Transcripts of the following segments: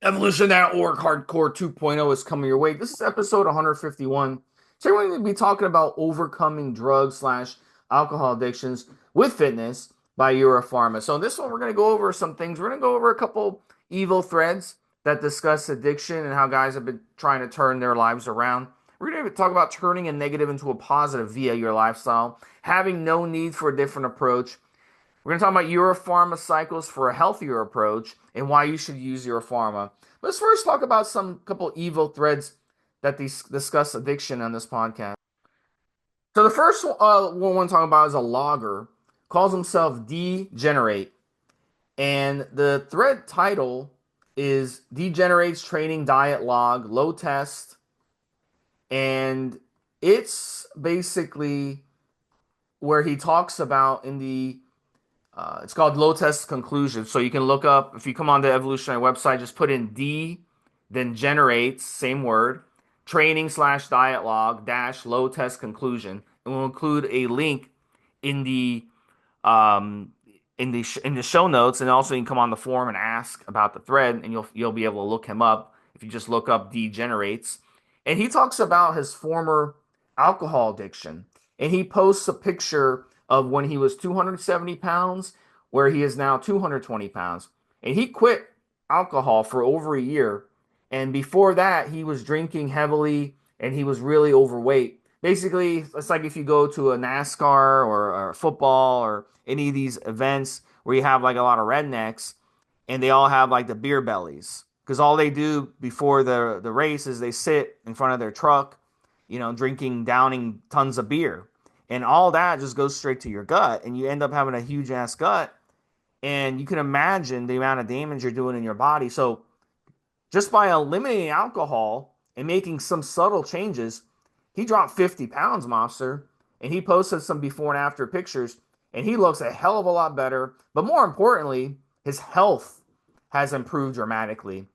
Evolutionary Hardcore 2.0 is coming your way. This is episode 151. Today we're going to be talking about overcoming drug slash alcohol addictions with fitness by Euro Pharma. So in this one, we're going to go over some things. We're going to go over a couple evil threads that discuss addiction and how guys have been trying to turn their lives around. We're going to talk about turning a negative into a positive via your lifestyle, having no need for a different approach. We're going to talk about Europharma cycles for a healthier approach and why you should use Europharma. Let's first talk about some couple evil threads that discuss addiction on this podcast. So the first one we're talking about is a logger, calls himself Degenerate, and the thread title is Degenerates Training Diet Log Low Test, and it's basically where he talks about in the it's called low test conclusion. So you can look up, if you come on the Evolutionary website, just put in D, then generates, same word, training slash diet log dash low test conclusion. And we'll include a link in the um, in the show notes, and also you can come on the forum and ask about the thread, and you'll be able to look him up if you just look up Degenerates. And he talks about his former alcohol addiction, and he posts a picture of when he was 270 pounds, where he is now 220 pounds. And he quit alcohol for over a year. And before that, he was drinking heavily and he was really overweight. Basically, it's like if you go to a NASCAR or football or any of these events where you have like a lot of rednecks and they all have like the beer bellies. Because all they do before the race is they sit in front of their truck, drinking, downing tons of beer. And all that just goes straight to your gut, and you end up having a huge ass gut. And you can imagine the amount of damage you're doing in your body. So, just by eliminating alcohol and making some subtle changes, he dropped 50 pounds, Mobster. And he posted some before and after pictures, and he looks a hell of a lot better. But more importantly, his health has improved dramatically.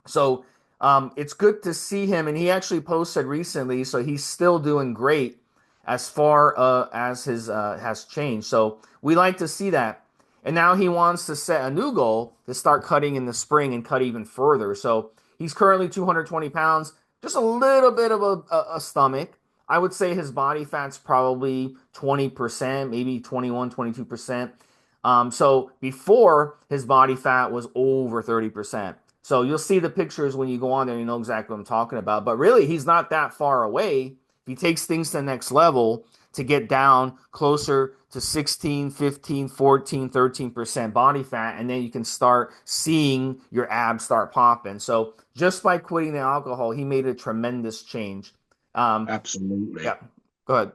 So, it's good to see him. And he actually posted recently, so he's still doing great as far as his has changed. So we like to see that. And now he wants to set a new goal to start cutting in the spring and cut even further. So he's currently 220 pounds, just a little bit of a stomach. I would say his body fat's probably 20%, maybe 21, 22%. So before, his body fat was over 30%. So you'll see the pictures when you go on there, you know exactly what I'm talking about. But really, he's not that far away. If he takes things to the next level to get down closer to 16, 15, 14, 13% body fat, and then you can start seeing your abs start popping. So just by quitting the alcohol, he made a tremendous change. Absolutely. Yeah, go ahead.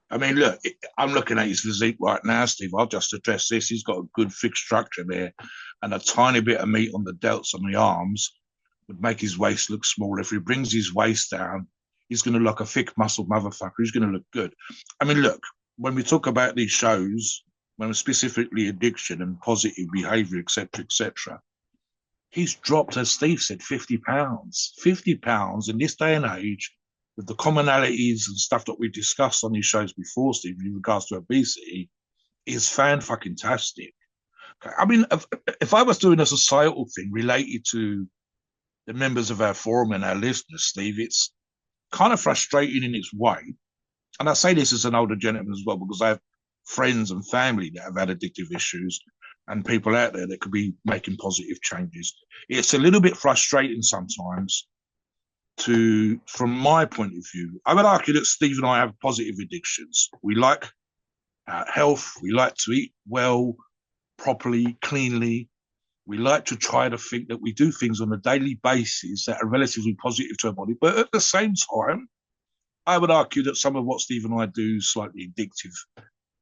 I mean, look, I'm looking at his physique right now, Steve. I'll just address this. He's got a good fixed structure there, and a tiny bit of meat on the delts on the arms would make his waist look small. If he brings his waist down, he's going to look a thick muscled motherfucker. He's going to look good. I mean, look, when we talk about these shows, when specifically addiction and positive behavior, etc., he's dropped, as Steve said, 50 pounds. 50 pounds in this day and age, with the commonalities and stuff that we discussed on these shows before, Steve, in regards to obesity, is fan-fucking-tastic. I mean, if I was doing a societal thing related to the members of our forum and our listeners, Steve, it's kind of frustrating in its way. And I say this as an older gentleman as well, because I have friends and family that have had addictive issues and people out there that could be making positive changes. It's a little bit frustrating sometimes from my point of view. I would argue that Steve and I have positive addictions. We like health. We like to eat well, properly, cleanly. We like to try to think that we do things on a daily basis that are relatively positive to our body. But at the same time, I would argue that some of what Steve and I do is slightly addictive.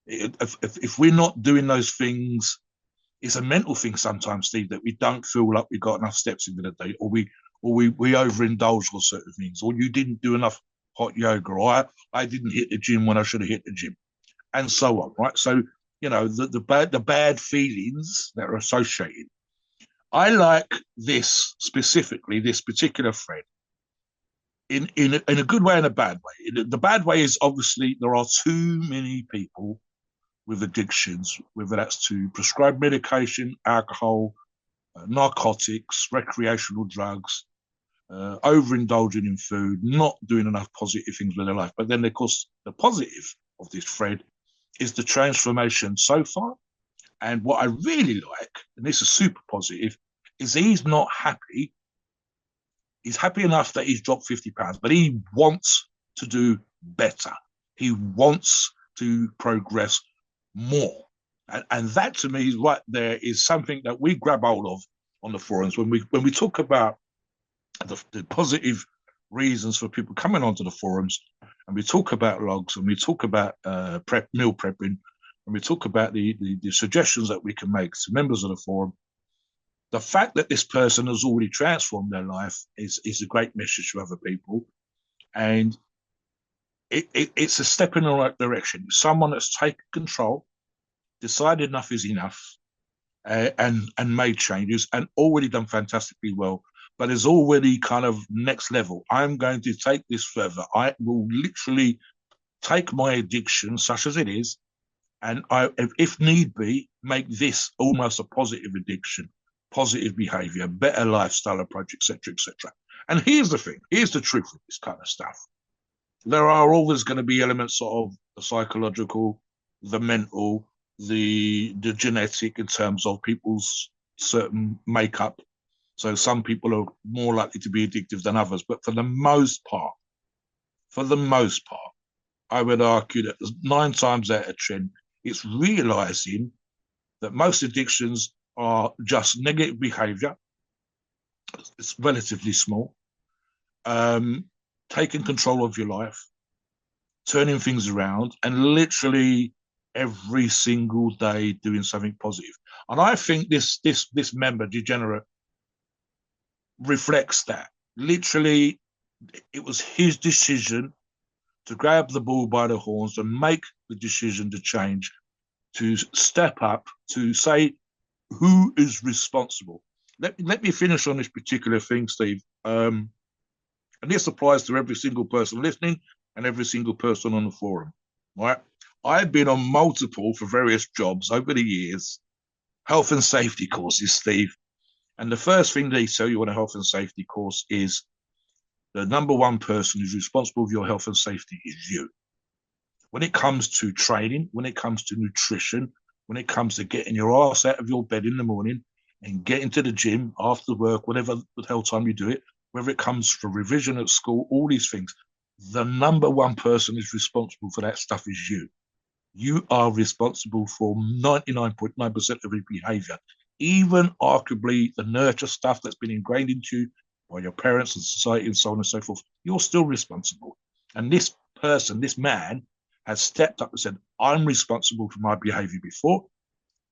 If we're not doing those things, it's a mental thing sometimes, Steve, that we don't feel like we got enough steps into the day, or we overindulge on certain things, or you didn't do enough hot yoga, or I didn't hit the gym when I should have hit the gym, and so on, right? So, the bad feelings that are associated. I like this specifically, this particular thread, in a good way and a bad way. The bad way is obviously there are too many people with addictions, whether that's to prescribed medication, alcohol, narcotics, recreational drugs, overindulging in food, not doing enough positive things with their life. But then, of course, the positive of this thread is the transformation so far. And what I really like, and this is super positive, is he's not happy. He's happy enough that he's dropped £50, but he wants to do better. He wants to progress more. And that to me right there is something that we grab hold of on the forums when we talk about the positive reasons for people coming onto the forums, and we talk about logs, and we talk about meal prepping, and we talk about the suggestions that we can make to members of the forum. The fact that this person has already transformed their life is a great message to other people, and it's a step in the right direction. Someone that's taken control, decided enough is enough, and made changes, and already done fantastically well. But is already kind of next level. I'm going to take this further. I will literally take my addiction, such as it is, and if need be, make this almost a positive addiction, positive behavior, better lifestyle approach, etc., etc. And here's the thing. Here's the truth of this kind of stuff. There are always going to be elements of the psychological, the mental, the genetic in terms of people's certain makeup. So some people are more likely to be addictive than others. But for the most part, I would argue that 9 times out of 10, it's realizing that most addictions are just negative behavior. It's relatively small. Taking control of your life, turning things around, and literally every single day doing something positive. And I think this member, Degenerate, reflects that. Literally, it was his decision to grab the bull by the horns and make the decision to change, to step up, to say who is responsible. Let me finish on this particular thing, Steve. And this applies to every single person listening and every single person on the forum. Right? I've been on multiple, for various jobs over the years, health and safety courses, Steve. And the first thing they tell you on a health and safety course is the number one person who's responsible for your health and safety is you. When it comes to training, when it comes to nutrition, when it comes to getting your ass out of your bed in the morning and getting to the gym after work, whatever the hell time you do it, whether it comes for revision at school, all these things, the number one person who's responsible for that stuff is you. You are responsible for 99.9% of your behavior, even arguably the nurture stuff that's been ingrained into you by your parents and society and so on and so forth. You're still responsible. And this person, this man, has stepped up and said, I'm responsible for my behavior before.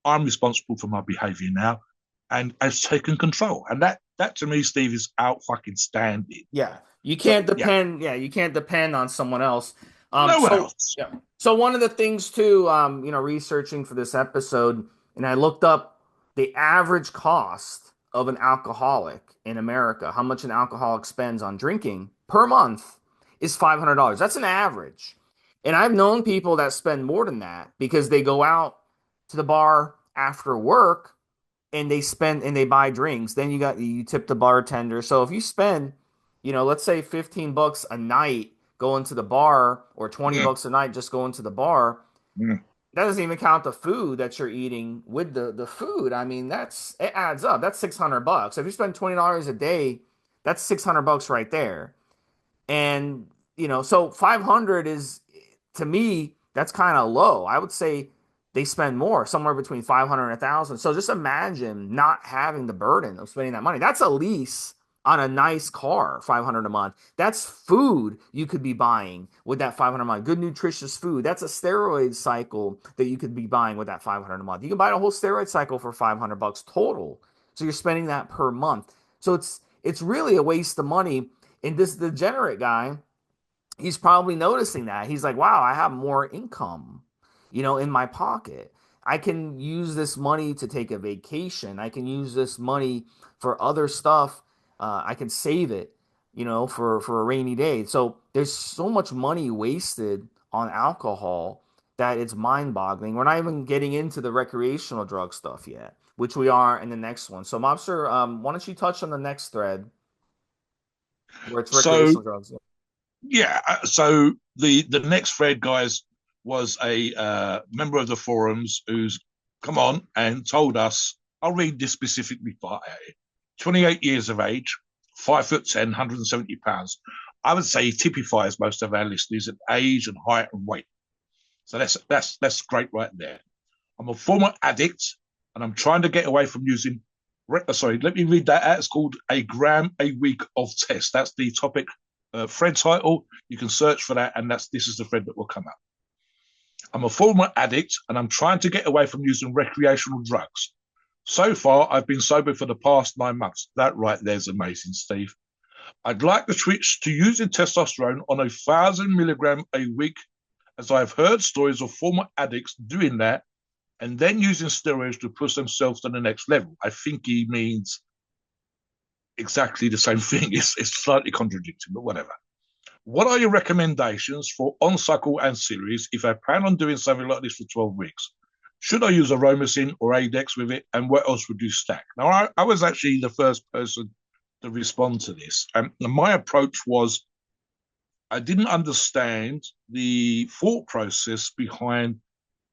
I'm responsible for my behavior now, and has taken control. And that to me, Steve, is out fucking standing. Yeah, you So can't yeah, depend. Yeah, you can't depend on someone else. no one So else. yeah. So one of the things too, researching for this episode, and I looked up the average cost of an alcoholic in America. How much an alcoholic spends on drinking per month is $500. That's an average, and I've known people that spend more than that because they go out to the bar after work and they spend and they buy drinks. Then you tip the bartender. So if you spend, let's say $15 a night going to the bar or 20 Mm, bucks a night just going to the bar, mm, that doesn't even count the food that you're eating with the food. I mean, it adds up. That's $600. If you spend $20 a day, that's $600 right there. And, so 500 is, to me, that's kind of low. I would say they spend more, somewhere between 500 and 1,000. So just imagine not having the burden of spending that money. That's a lease on a nice car, 500 a month. That's food you could be buying with that 500 a month. Good nutritious food. That's a steroid cycle that you could be buying with that 500 a month. You can buy a whole steroid cycle for $500 total. So you're spending that per month. So it's really a waste of money. And this degenerate guy, he's probably noticing that. He's like, wow, I have more income, in my pocket. I can use this money to take a vacation. I can use this money for other stuff. I can save it, for a rainy day. So there's so much money wasted on alcohol that it's mind boggling. We're not even getting into the recreational drug stuff yet. which we are in the next one. So, Mobster, why don't you touch on the next thread where it's So recreational drugs? yeah, so the next thread, guys, was a member of the forums who's come on and told us. I'll read this specifically for 28 years of age, 5'10", 170 pounds. I would say he typifies most of our listeners at age and height and weight. So that's great right there. I'm a former addict, and I'm trying to get away from using. Sorry, let me read that out. It's called A Gram a Week of Test. That's the topic thread title. You can search for that, and this is the thread that will come up. I'm a former addict, and I'm trying to get away from using recreational drugs. So far, I've been sober for the past 9 months. That right there's amazing, Steve. I'd like to switch to using testosterone on 1,000 milligram a week, as I've heard stories of former addicts doing that and then using steroids to push themselves to the next level. I think he means exactly the same thing. It's slightly contradicting, but whatever. What are your recommendations for on-cycle ancillaries if I plan on doing something like this for 12 weeks? Should I use aromacin or Adex with it? And what else would you stack? Now, I was actually the first person to respond to this. And my approach was I didn't understand the thought process behind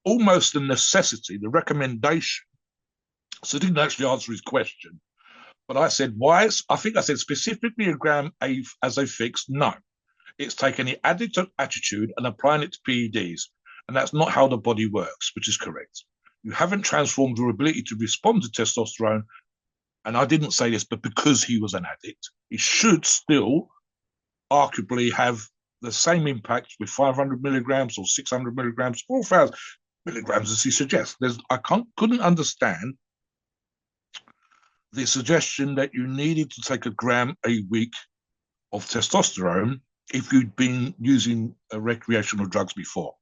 almost the necessity, the recommendation. So I didn't actually answer his question. But I said, why? I think I said specifically a gram as a fix. No, it's taking the addict attitude and applying it to PEDs. And that's not how the body works, which is correct. You haven't transformed your ability to respond to testosterone. And I didn't say this, but because he was an addict, he should still arguably have the same impact with 500 milligrams or 600 milligrams or 1,000 milligrams, as he suggests. Couldn't understand the suggestion that you needed to take a gram a week of testosterone if you'd been using recreational drugs before.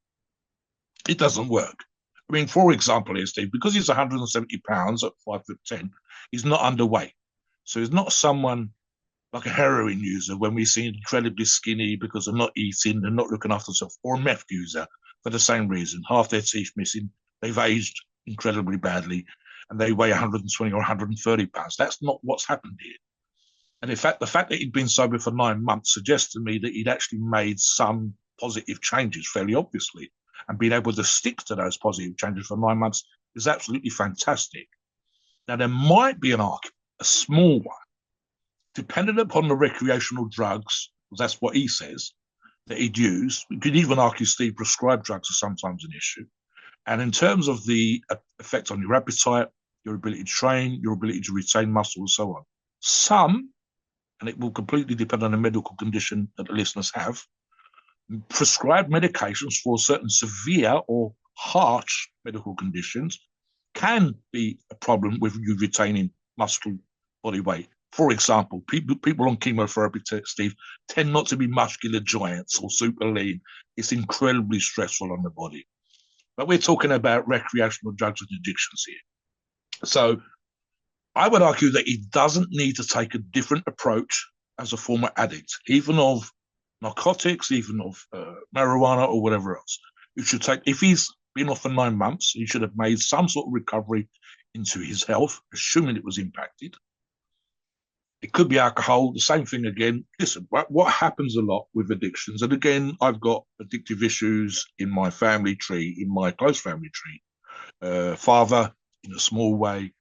It doesn't work. I mean, for example, here, Steve, because he's 170 pounds at 5'10", he's not underweight. So he's not someone like a heroin user when we see incredibly skinny because they're not eating, they're not looking after themselves, or a meth user for the same reason. Half their teeth missing, they've aged incredibly badly, and they weigh 120 or 130 pounds. That's not what's happened here. And in fact, the fact that he'd been sober for 9 months suggests to me that he'd actually made some positive changes fairly obviously, and being able to stick to those positive changes for 9 months is absolutely fantastic. Now, there might be an argument, a small one, dependent upon the recreational drugs, that's what he says, that he'd use. You could even argue, Steve, prescribed drugs are sometimes an issue. And in terms of the effect on your appetite, your ability to train, your ability to retain muscle, and so on, some, and it will completely depend on the medical condition that the listeners have, prescribed medications for certain severe or harsh medical conditions can be a problem with you retaining muscle body weight. For example, people on chemotherapy, Steve, tend not to be muscular giants or super lean. It's incredibly stressful on the body. But we're talking about recreational drugs and addictions here. So I would argue that he doesn't need to take a different approach as a former addict, even of narcotics, even of marijuana or whatever else. You should take, if he's been off for 9 months, he should have made some sort of recovery into his health, assuming it was impacted. It could be alcohol, the same thing again. Listen, what happens a lot with addictions, and again, I've got addictive issues in my family tree, in my close family tree. Father, in a small way,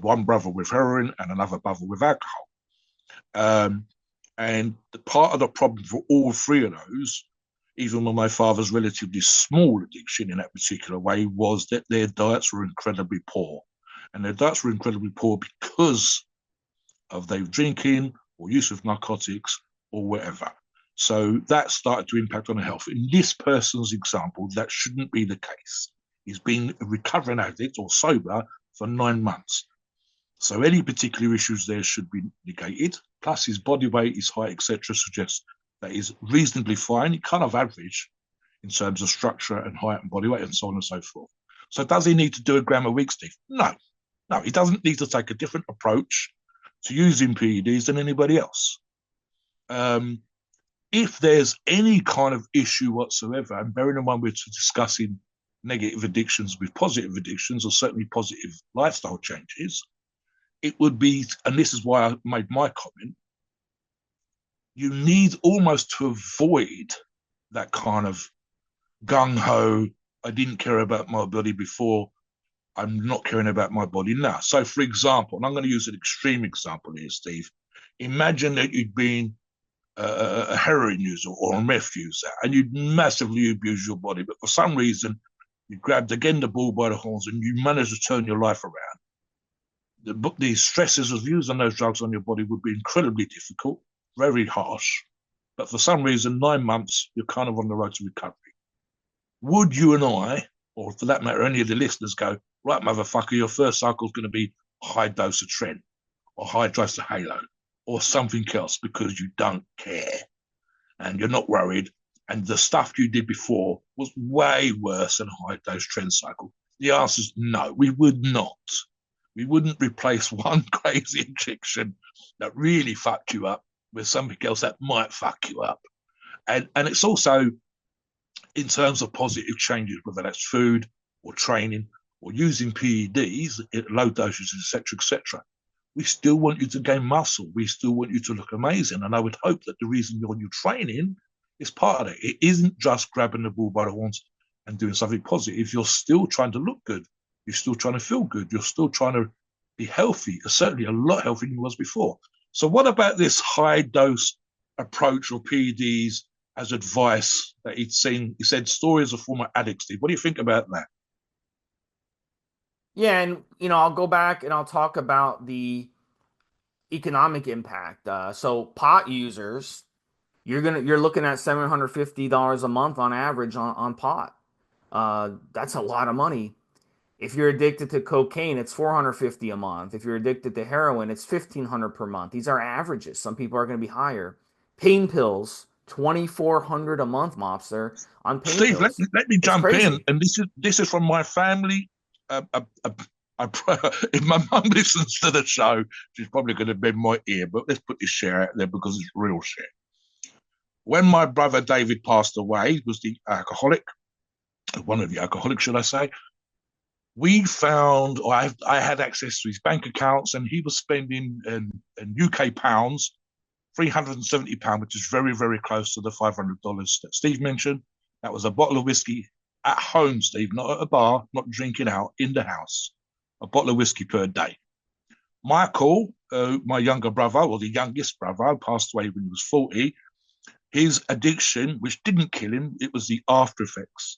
one brother with heroin and another brother with alcohol. And the part of the problem for all three of those, even when my father's relatively small addiction in that particular way, was that their diets were incredibly poor. And their diets were incredibly poor because of their drinking or use of narcotics or whatever. So that started to impact on their health. In this person's example, that shouldn't be the case. He's been a recovering addict or sober for 9 months. So any particular issues there should be negated. Plus his body weight, his height, etc., suggests that he's reasonably fine, kind of average in terms of structure and height and body weight and so on and so forth. So does he need to do a gram a week, Steve? No, he doesn't need to take a different approach to using PEDs than anybody else. If there's any kind of issue whatsoever, and bearing in mind we're discussing negative addictions with positive addictions, or certainly positive lifestyle changes, it would be, and this is why I made my comment, you need almost to avoid that kind of gung ho, I didn't care about my body before, I'm not caring about my body now. So, for example, and I'm going to use an extreme example here, Steve. Imagine that you'd been a heroin user or a meth user and you'd massively abuse your body, but for some reason, you grabbed again the bull by the horns and you managed to turn your life around. The stresses of using those drugs on your body would be incredibly difficult, very harsh. But for some reason, 9 months, you're kind of on the road to recovery. Would you and I, or for that matter, any of the listeners go, right, motherfucker, your first cycle is going to be high dose of Tren or high dose of Halo or something else because you don't care and you're not worried. And the stuff you did before was way worse than a high dose Tren cycle. The answer is no, we would not. We wouldn't replace one crazy injection that really fucked you up with something else that might fuck you up. And it's also in terms of positive changes, whether that's food or training or using PEDs at low doses, etc., etc. We still want you to gain muscle. We still want you to look amazing. And I would hope that the reason you're training is part of it. It isn't just grabbing the bull by the horns and doing something positive. You're still trying to look good. You're still trying to feel good. You're still trying to be healthy, certainly a lot healthier than you was before. So what about this high dose approach or PEDs as advice that he'd seen? He said stories of former addicts. Steve, what do you think about that? Yeah, and I'll go back and I'll talk about the economic impact. So pot users, you're looking at $750 a month on average on pot. That's a lot of money. If you're addicted to cocaine, it's 450 a month. If you're addicted to heroin, it's 1500 per month. These are averages. Some people are going to be higher. Pain pills, 2400 a month, mobster, on pain Steve, pills. let me It's jump in, crazy. and this is from my family. I, if my mum listens to the show, she's probably going to bend my ear. But let's put this share out there because it's real share. When my brother David passed away, he was the alcoholic, one of the alcoholics, should I say? We found, or I had access to his bank accounts, and he was spending in UK pounds £370, which is very, very close to the $500 that Steve mentioned. That was a bottle of whiskey at home, Steve, not at a bar, not drinking out, in the house. A bottle of whiskey per day. Michael, my younger brother, or the youngest brother, passed away when he was 40. His addiction, which didn't kill him, it was the after effects,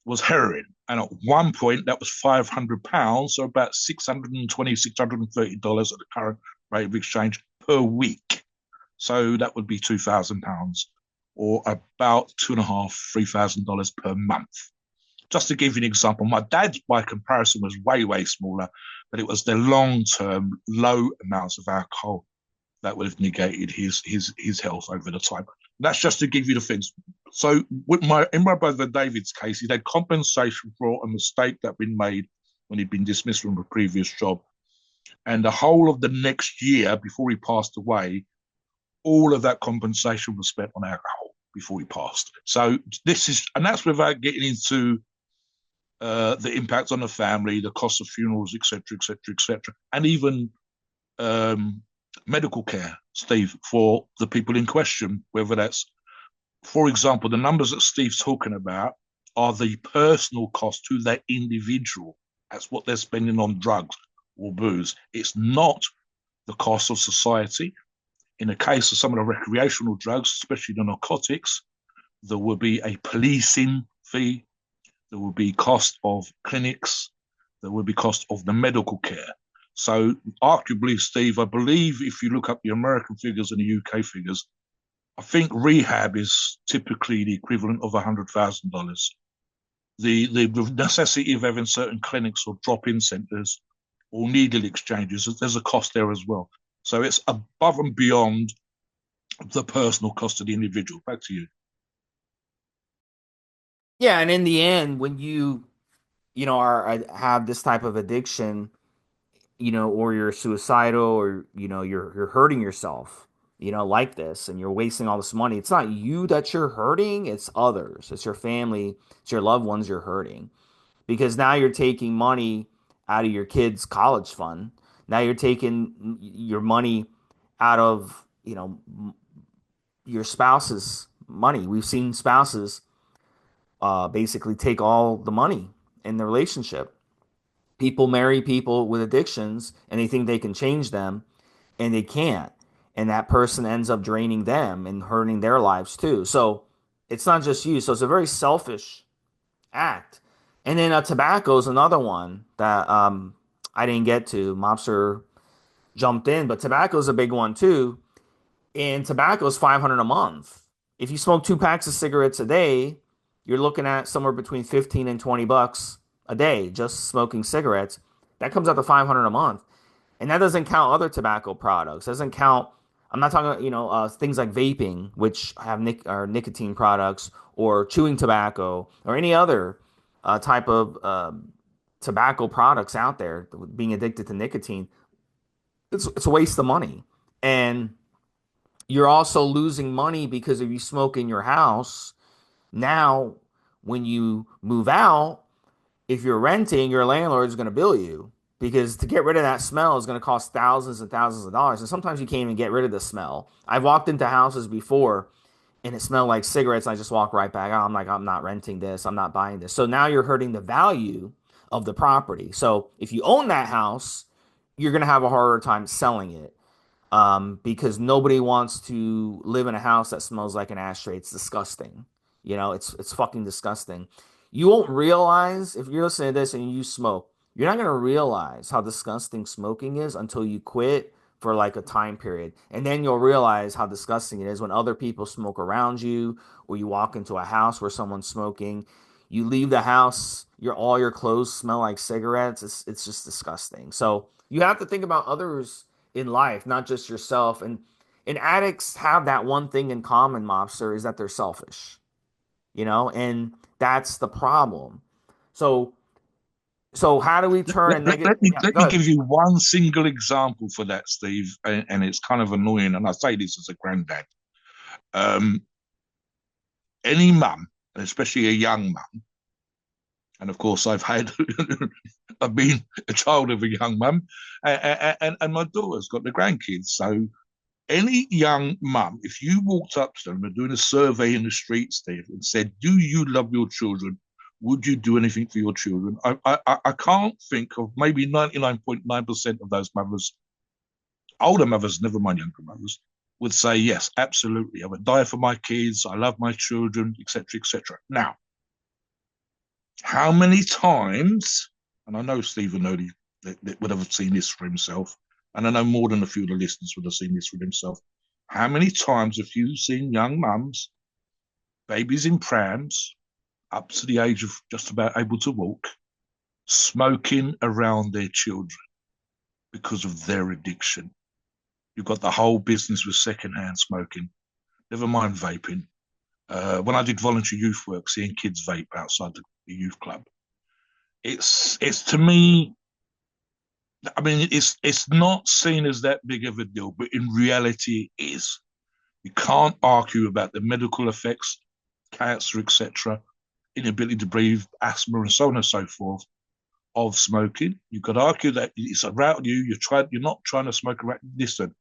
was heroin. And at one point, that was £500, so about $620, $630 at the current rate of exchange per week. So that would be £2,000 or about $2,500, $3,000 per month. Just to give you an example, my dad's, by comparison, was way, way smaller, but it was the long-term, low amounts of alcohol that would have negated his health over the time. That's just to give you the things. So in my brother David's case, he had compensation for a mistake that had been made when he'd been dismissed from a previous job. And the whole of the next year before he passed away, all of that compensation was spent on alcohol before he passed. So and that's without getting into the impact on the family, the cost of funerals, etc., etc., etc., and even medical care, Steve, for the people in question, whether that's, for example, the numbers that Steve's talking about are the personal cost to that individual. That's what they're spending on drugs or booze. It's not the cost of society. In the case of some of the recreational drugs, especially the narcotics, there will be a policing fee. There will be cost of clinics. There will be cost of the medical care. So arguably, Steve, I believe if you look up the American figures and the UK figures, I think rehab is typically the equivalent of $100,000. The necessity of having certain clinics or drop-in centres or needle exchanges, there's a cost there as well. So it's above and beyond the personal cost of the individual. Back to you. Yeah, and in the end, when have this type of addiction, or you're suicidal, or you're hurting yourself, like this, and you're wasting all this money. It's not you that you're hurting, it's others. It's your family, it's your loved ones you're hurting. because now you're taking money out of your kids' college fund. Now you're taking your money out of, your spouse's money. We've seen spouses basically take all the money in the relationship. People marry people with addictions and they think they can change them, and they can't. And that person ends up draining them and hurting their lives too. So it's not just you. So it's a very selfish act. And then tobacco is another one that I didn't get to. Mobster jumped in, but tobacco is a big one too. And tobacco is 500 a month. If you smoke 2 packs of cigarettes a day, you're looking at somewhere between 15 and 20 bucks a day just smoking cigarettes. That comes out to 500 a month. And that doesn't count other tobacco products. Doesn't count. I'm not talking, things like vaping, which have or nicotine products, or chewing tobacco, or any other type of tobacco products out there. Being addicted to nicotine, it's a waste of money, and you're also losing money because if you smoke in your house now, when you move out, if you're renting, your landlord is going to bill you because to get rid of that smell is going to cost thousands and thousands of dollars. And sometimes you can't even get rid of the smell. I've walked into houses before and it smelled like cigarettes. And I just walk right back out. I'm like, I'm not renting this. I'm not buying this. So now you're hurting the value of the property. So if you own that house, you're going to have a harder time selling it because nobody wants to live in a house that smells like an ashtray. It's disgusting. It's fucking disgusting. You won't realize if you're listening to this and you smoke, you're not gonna realize how disgusting smoking is until you quit for like a time period. And then you'll realize how disgusting it is when other people smoke around you, or you walk into a house where someone's smoking. You leave the house, all your clothes smell like cigarettes. It's just disgusting. So you have to think about others in life, not just yourself. And addicts have that one thing in common, mobster, is that they're selfish, and that's the problem. So so how do we turn Let, a let, negative? let me Yeah, let go me ahead. give you one single example for that, Steve, and it's kind of annoying. And I say this as a granddad. Um, any mum, especially a young mum, and of course I've been a child of a young mum, and my daughter's got the grandkids. So any young mum, if you walked up to them and doing a survey in the street, Steve, and said, "Do you love your children? Would you do anything for your children?" I can't think of maybe 99.9% of those mothers, older mothers, never mind younger mothers, would say yes, absolutely. I would die for my kids. I love my children, etc., etc. Now, how many times? And I know Stephen Odie would have seen this for himself, and I know more than a few of the listeners would have seen this for himself. How many times have you seen young mums, babies in prams, up to the age of just about able to walk, smoking around their children because of their addiction? You've got the whole business with secondhand smoking, never mind vaping. When I did voluntary youth work, seeing kids vape outside the youth club, it's to me, I mean, it's not seen as that big of a deal, but in reality, it is. You can't argue about the medical effects, cancer, etc., inability to breathe, asthma, and so on and so forth of smoking. You could argue that it's around you. You're not trying to smoke around. Listen,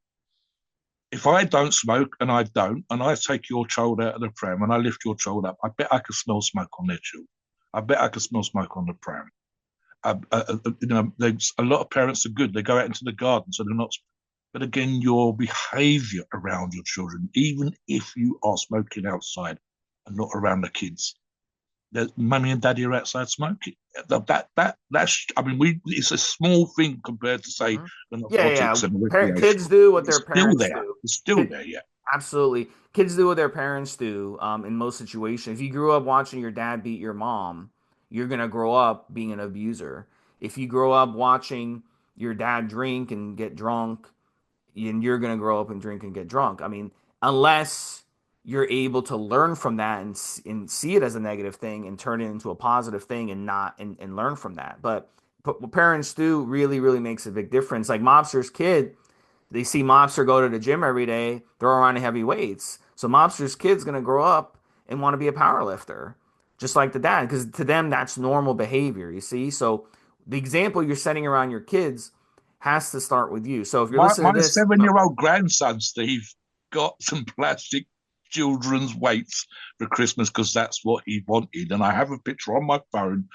if I don't smoke and I don't, and I take your child out of the pram and I lift your child up, I bet I can smell smoke on their children. I bet I can smell smoke on the pram. A lot of parents are good. They go out into the garden, so they're not. But again, your behaviour around your children, even if you are smoking outside and not around the kids, that mummy and daddy are outside smoking. That's. I mean, it's a small thing compared to say Mhm. the Yeah, narcotics and the Kids recreational. do what their It's still parents there. do. It's still Kid, there. Yeah. absolutely. Kids do what their parents do in most situations. If you grew up watching your dad beat your mom, you're going to grow up being an abuser. If you grow up watching your dad drink and get drunk, and you're going to grow up and drink and get drunk. I mean, unless you're able to learn from that and see it as a negative thing and turn it into a positive thing and not and learn from that. But what parents do really, really makes a big difference. Like Mobster's kid, they see Mobster go to the gym every day, throw around heavy weights. So Mobster's kid's going to grow up and want to be a power lifter just like the dad, because to them that's normal behavior, you see. So the example you're setting around your kids has to start with you. So if you're My listening my to this, no, 7-year-old grandson, Steve, got some plastic children's weights for Christmas because that's what he wanted. And I have a picture on my phone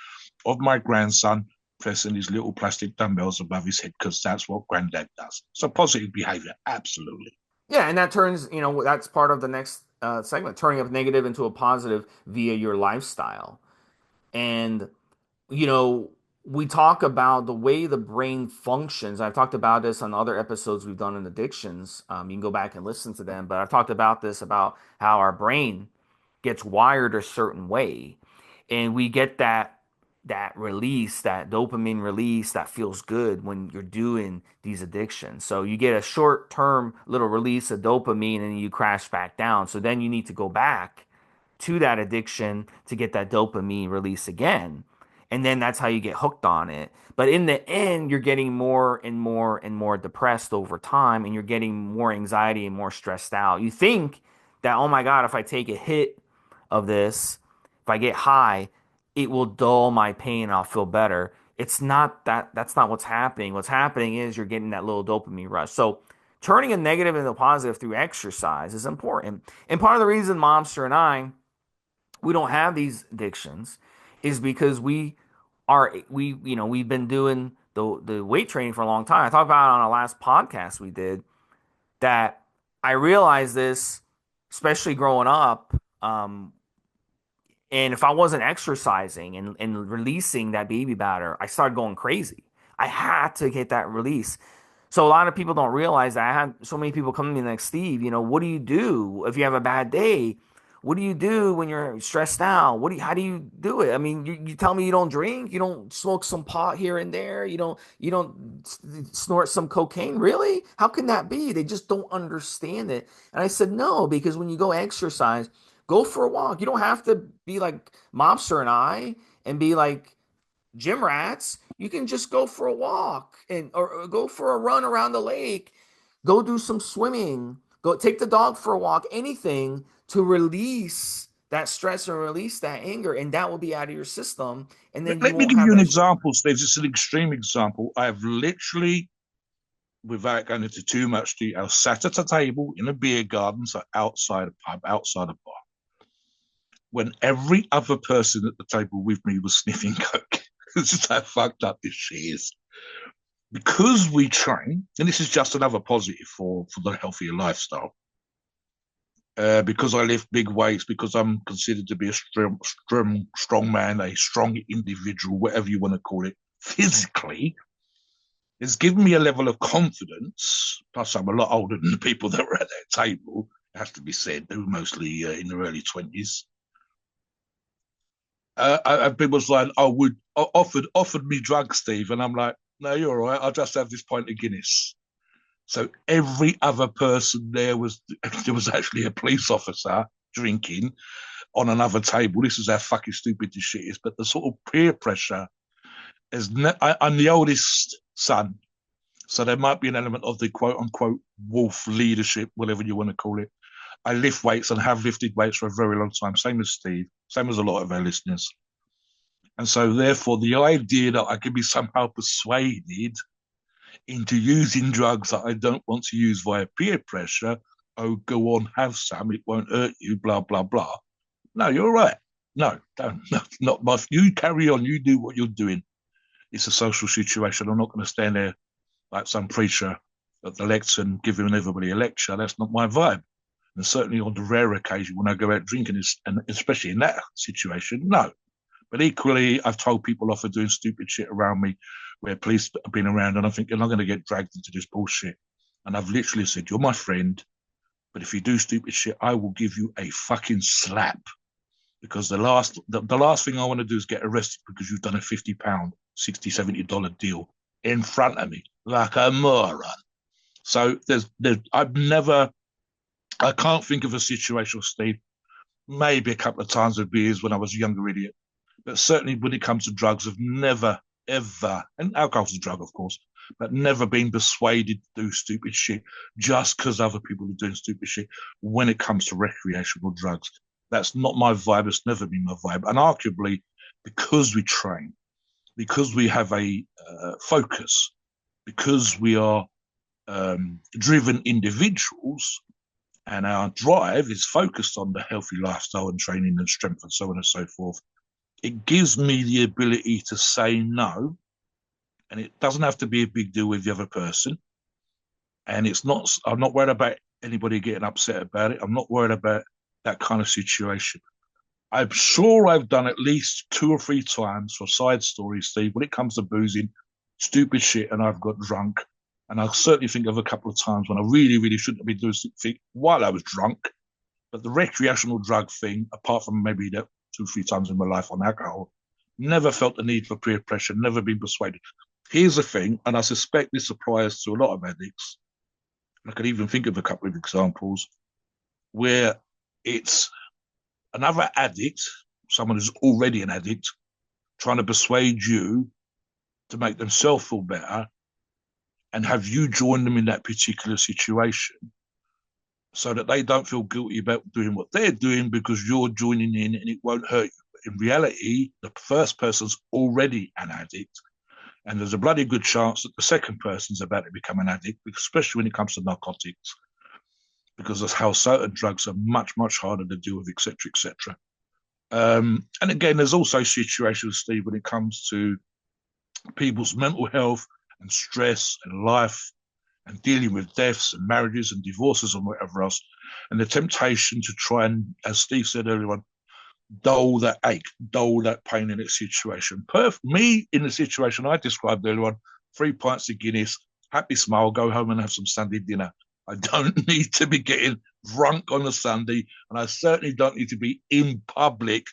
of my grandson pressing his little plastic dumbbells above his head because that's what granddad does. So positive behavior, absolutely. yeah, and that turns, that's part of the next segment, turning a negative into a positive via your lifestyle. And you know, we talk about the way the brain functions. I've talked about this on other episodes we've done in addictions. You can go back and listen to them, but I've talked about this about how our brain gets wired a certain way, and we get that release, that dopamine release that feels good when you're doing these addictions. So you get a short term little release of dopamine and you crash back down. So then you need to go back to that addiction to get that dopamine release again. And then that's how you get hooked on it. But in the end, you're getting more and more and more depressed over time, and you're getting more anxiety and more stressed out. You think that, oh my God, if I take a hit of this, if I get high, it will dull my pain and I'll feel better. It's not that, that's not what's happening. What's happening is you're getting that little dopamine rush. So turning a negative into a positive through exercise is important. And part of the reason Momster and I, we don't have these addictions is because we've been doing the weight training for a long time. I talked about it on our last podcast we did that I realized this, especially growing up. And if I wasn't exercising and releasing that baby batter, I started going crazy. I had to get that release. So a lot of people don't realize that. I had so many people come to me like, Steve, what do you do if you have a bad day? What do you do when you're stressed out? How do you do it? I mean, you tell me you don't drink, you don't smoke some pot here and there, you don't snort some cocaine. Really? How can that be? They just don't understand it. And I said, no, because when you go exercise, go for a walk. You don't have to be like Mobster and I and be like gym rats. You can just go for a walk or go for a run around the lake. Go do some swimming. Go take the dog for a walk. Anything to release that stress and release that anger, and that will be out of your system. And then you Let me won't give have you an that shit. example, Steve. It's an extreme example. I have literally, without going into too much detail, sat at a table in a beer garden, so outside a pub, outside a bar, when every other person at the table with me was sniffing coke. This is how fucked up this shit is. Because we train, and this is just another positive for the healthier lifestyle. Because I lift big weights, because I'm considered to be a strong man, a strong individual, whatever you want to call it, physically, it's given me a level of confidence. Plus, I'm a lot older than the people that were at that table. It has to be said, they were mostly in their early 20s. People like, "Oh, would offered me drugs, Steve," and I'm like, "No, you're all right. I'll just have this pint of Guinness." So every other person there was actually a police officer drinking on another table. This is how fucking stupid this shit is. But the sort of peer pressure I'm the oldest son, so there might be an element of the quote unquote wolf leadership, whatever you want to call it. I lift weights and have lifted weights for a very long time, same as Steve, same as a lot of our listeners. And so, therefore, the idea that I could be somehow persuaded into using drugs that I don't want to use via peer pressure, oh, go on, have some, it won't hurt you, blah, blah, blah. No, you're right. No, don't, no, not much. You carry on, you do what you're doing. It's a social situation. I'm not going to stand there like some preacher at the lectern giving everybody a lecture. That's not my vibe. And certainly on the rare occasion when I go out drinking, and especially in that situation, no. But equally, I've told people off for doing stupid shit around me where police have been around and I think you're not going to get dragged into this bullshit. And I've literally said, you're my friend, but if you do stupid shit, I will give you a fucking slap. Because the last thing I want to do is get arrested because you've done a £50, $60, $70 deal in front of me like a moron. So I can't think of a situation, Steve, maybe a couple of times with beers when I was a younger idiot. But certainly when it comes to drugs, I've never, ever, and alcohol's a drug, of course, but never been persuaded to do stupid shit just because other people are doing stupid shit when it comes to recreational drugs. That's not my vibe. It's never been my vibe. And arguably, because we train, because we have a focus, because we are driven individuals, and our drive is focused on the healthy lifestyle and training and strength and so on and so forth, it gives me the ability to say no. And it doesn't have to be a big deal with the other person. And I'm not worried about anybody getting upset about it. I'm not worried about that kind of situation. I'm sure I've done at least 2 or 3 times for side stories, Steve, when it comes to boozing, stupid shit, and I've got drunk. And I certainly think of a couple of times when I really, really shouldn't have been doing something while I was drunk. But the recreational drug thing, apart from maybe that 2 or 3 times in my life on alcohol, never felt the need for peer pressure, never been persuaded. Here's the thing, and I suspect this applies to a lot of addicts. I could even think of a couple of examples where it's another addict, someone who's already an addict, trying to persuade you to make themselves feel better and have you join them in that particular situation so that they don't feel guilty about doing what they're doing because you're joining in and it won't hurt you. In reality, the first person's already an addict. And there's a bloody good chance that the second person's about to become an addict, especially when it comes to narcotics, because that's how certain drugs are much, much harder to deal with, etc., etc. And again, there's also situations, Steve, when it comes to people's mental health and stress and life and dealing with deaths and marriages and divorces and whatever else, and the temptation to try and, as Steve said earlier on, dull that ache, dull that pain in its situation. Me in the situation I described earlier on, 3 pints of Guinness, happy smile, go home and have some Sunday dinner. I don't need to be getting drunk on a Sunday, and I certainly don't need to be in public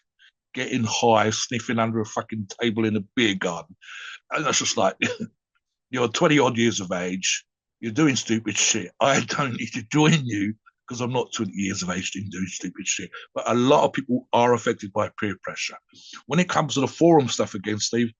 getting high, sniffing under a fucking table in a beer garden. And that's just like, you're 20 odd years of age, you're doing stupid shit. I don't need to join you because I'm not 20 years of age doing stupid shit. But a lot of people are affected by peer pressure. When it comes to the forum stuff again, Steve,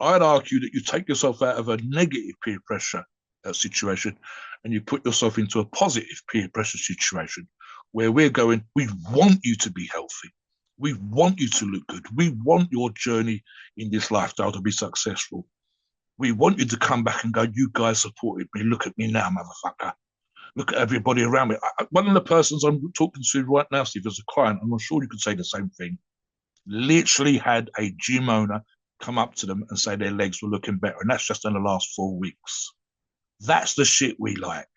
I'd argue that you take yourself out of a negative peer pressure situation and you put yourself into a positive peer pressure situation where we're going, we want you to be healthy. We want you to look good. We want your journey in this lifestyle to be successful. We want you to come back and go, you guys supported me. Look at me now, motherfucker. Look at everybody around me. One of the persons I'm talking to right now, Steve, as a client, I'm sure you could say the same thing, literally had a gym owner come up to them and say their legs were looking better. And that's just in the last 4 weeks. That's the shit we like.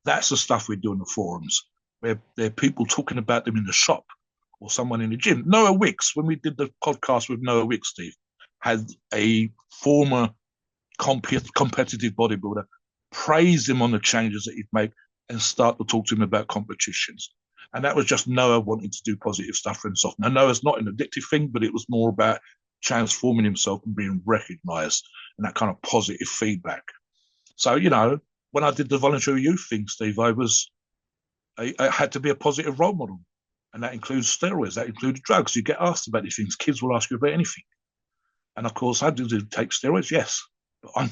That's the stuff we do in the forums, where there are people talking about them in the shop or someone in the gym. Noah Wicks, when we did the podcast with Noah Wicks, Steve, had a former competitive bodybuilder praise him on the changes that he'd make and start to talk to him about competitions. And that was just Noah wanting to do positive stuff for himself. Now, Noah's not an addictive thing, but it was more about transforming himself and being recognized and that kind of positive feedback. So, when I did the voluntary youth thing, Steve, I had to be a positive role model. And that includes steroids, that includes drugs. You get asked about these things. Kids will ask you about anything. And of course, I did take steroids, yes. But I'm,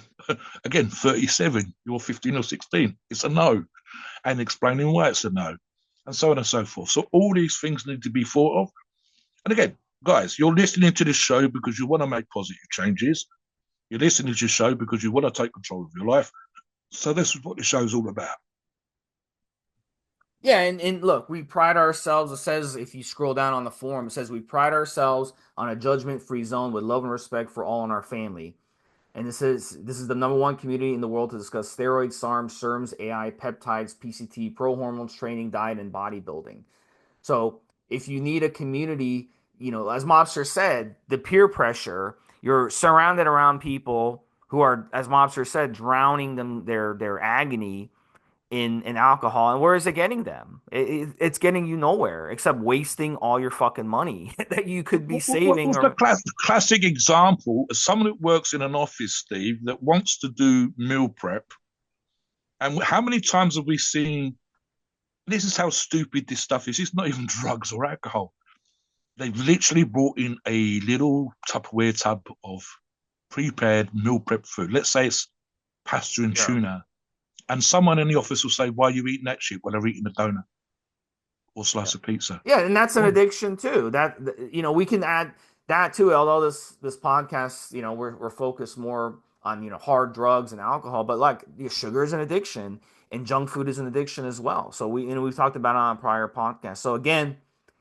again, 37, you're 15 or 16. It's a no. And explaining why it's a no. And so on and so forth. So all these things need to be thought of. And again, guys, you're listening to this show because you want to make positive changes. You're listening to this show because you want to take control of your life. So this is what the show's all about. Yeah, and look, we pride ourselves. It says, if you scroll down on the forum, it says we pride ourselves on a judgment-free zone with love and respect for all in our family. And this is the number one community in the world to discuss steroids, SARMs, SERMs, AI, peptides, PCT, pro hormones, training, diet, and bodybuilding. So if you need a community, as Mobster said, the peer pressure, you're surrounded around people who are, as Mobster said, drowning them their agony in alcohol. And where is it getting them? It's getting you nowhere except wasting all your fucking money that you could be saving. What's the classic example of someone that works in an office, Steve, that wants to do meal prep? And how many times have we seen, this is how stupid this stuff is. It's not even drugs or alcohol. They've literally brought in a little Tupperware tub of prepared meal prep food. Let's say it's pasta and tuna. And someone in the office will say, why are you eating that shit while they're eating a donut? or slice of pizza. Yeah, and that's an Fine. addiction too. That we can add that too. Although this podcast, we're focused more on hard drugs and alcohol, but like sugar is an addiction and junk food is an addiction as well. So we've talked about it on prior podcasts. So again,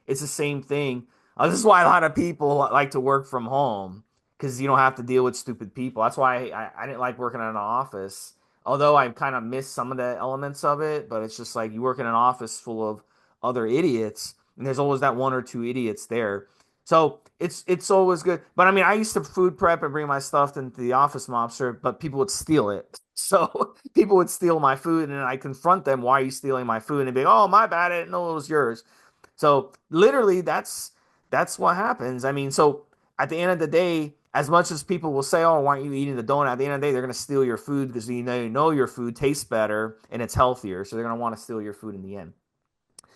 it's the same thing. This is why a lot of people like to work from home because you don't have to deal with stupid people. That's why I didn't like working in an office. Although I kind of miss some of the elements of it, but it's just like you work in an office full of other idiots and there's always that one or two idiots there. So it's always good. But I mean, I used to food prep and bring my stuff into the office mobster, but people would steal it. So people would steal my food, and then I confront them, "Why are you stealing my food?" And they'd be, "Oh, my bad, I didn't know it was yours." So literally, that's what happens. I mean, so at the end of the day, as much as people will say, "Oh, why aren't you eating the donut?" At the end of the day, they're going to steal your food because you know your food tastes better and it's healthier, so they're going to want to steal your food in the end.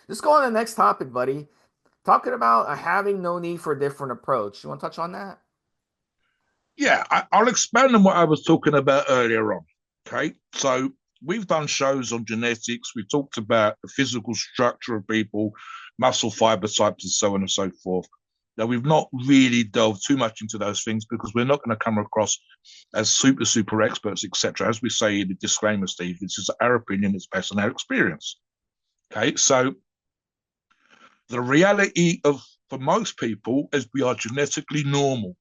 Just go on to the next topic, buddy. Talking about having no need for a different approach. You want to touch on that? Yeah, I'll expand on what I was talking about earlier on. Okay, so we've done shows on genetics. We talked about the physical structure of people, muscle fiber types, and so on and so forth. Now, we've not really delved too much into those things because we're not going to come across as super experts, etc. As we say in the disclaimer, Steve, this is our opinion, it's based on our experience. Okay, so the reality of for most people is we are genetically normal.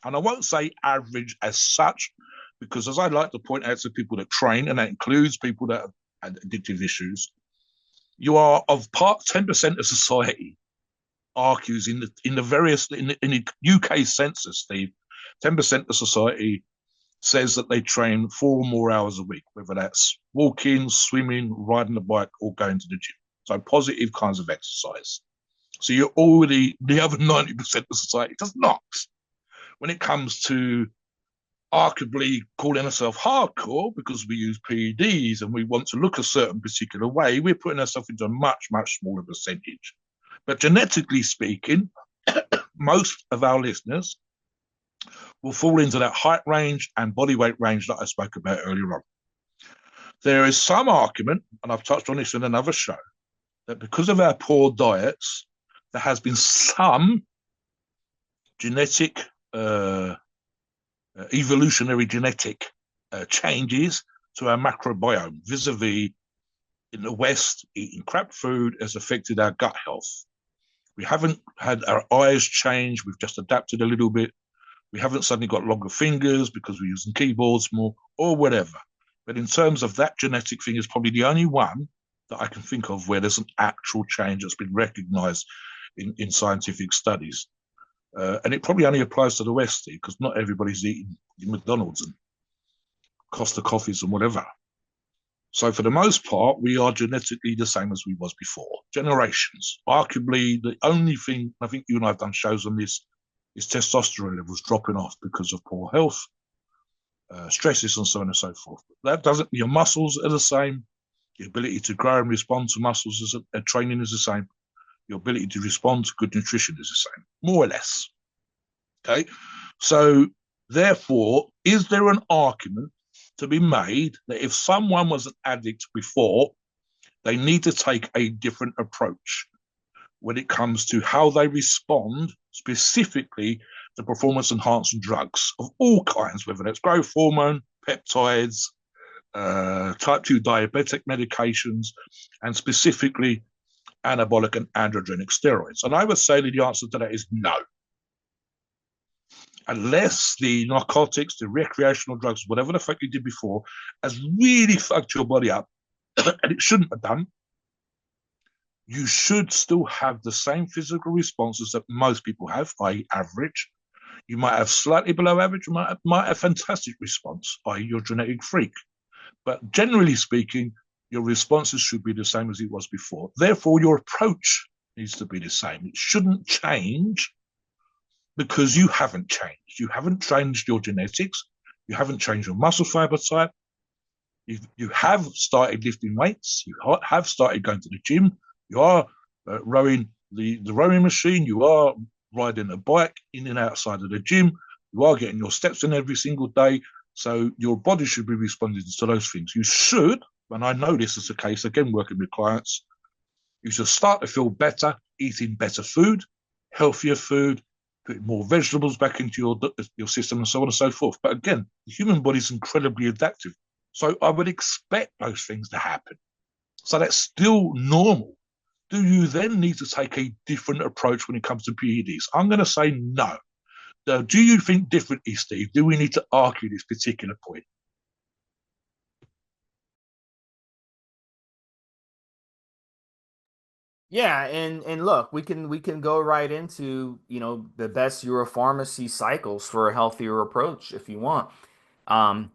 And I won't say average as such, because as I like to point out to people that train, and that includes people that have had addictive issues, you are of part 10% of society argues in the UK census, Steve, 10% of society says that they train 4 more hours a week, whether that's walking, swimming, riding the bike, or going to the gym. So positive kinds of exercise. So you're already the other 90% of society does not. When it comes to arguably calling ourselves hardcore because we use PEDs and we want to look a certain particular way, we're putting ourselves into a much smaller percentage. But genetically speaking, most of our listeners will fall into that height range and body weight range that I spoke about earlier on. There is some argument, and I've touched on this in another show, that because of our poor diets, there has been some genetic, evolutionary genetic changes to our microbiome vis-a-vis in the West, eating crap food has affected our gut health. We haven't had our eyes change. We've just adapted a little bit. We haven't suddenly got longer fingers because we're using keyboards more or whatever. But in terms of that genetic thing, is probably the only one that I can think of where there's an actual change that's been recognized in scientific studies. And it probably only applies to the West, because not everybody's eating McDonald's and Costa coffees and whatever. So for the most part, we are genetically the same as we was before. Generations. Arguably, the only thing, I think you and I have done shows on this, is testosterone levels dropping off because of poor health, stresses, and so on and so forth. That doesn't, your muscles are the same. Your ability to grow and respond to muscles and training is the same. Your ability to respond to good nutrition is the same, more or less. Okay. So therefore, is there an argument to be made that if someone was an addict before, they need to take a different approach when it comes to how they respond specifically to performance enhancing drugs of all kinds, whether that's growth hormone, peptides, type 2 diabetic medications, and specifically anabolic and androgenic steroids? And I would say that the answer to that is no. Unless the narcotics, the recreational drugs, whatever the fuck you did before, has really fucked your body up, and it shouldn't have done, you should still have the same physical responses that most people have, i.e. average. You might have slightly below average, you might have fantastic response, i.e. you're a genetic freak. But generally speaking, your responses should be the same as it was before. Therefore, your approach needs to be the same. It shouldn't change because you haven't changed. You haven't changed your genetics. You haven't changed your muscle fiber type. You have started lifting weights. You have started going to the gym. You are rowing the rowing machine. You are riding a bike in and outside of the gym. You are getting your steps in every single day. So your body should be responding to those things. You should, and I know this is the case, again, working with clients, You should start to feel better, eating better food, healthier food, putting more vegetables back into your system, and so on and so forth. But again, the human body is incredibly adaptive. So I would expect those things to happen. So that's still normal. Do you then need to take a different approach when it comes to PEDs? I'm going to say no. Do you think differently, Steve? Do we need to argue this particular point? Yeah, and look, we can go right into, the best Europharmacy cycles for a healthier approach if you want. Um,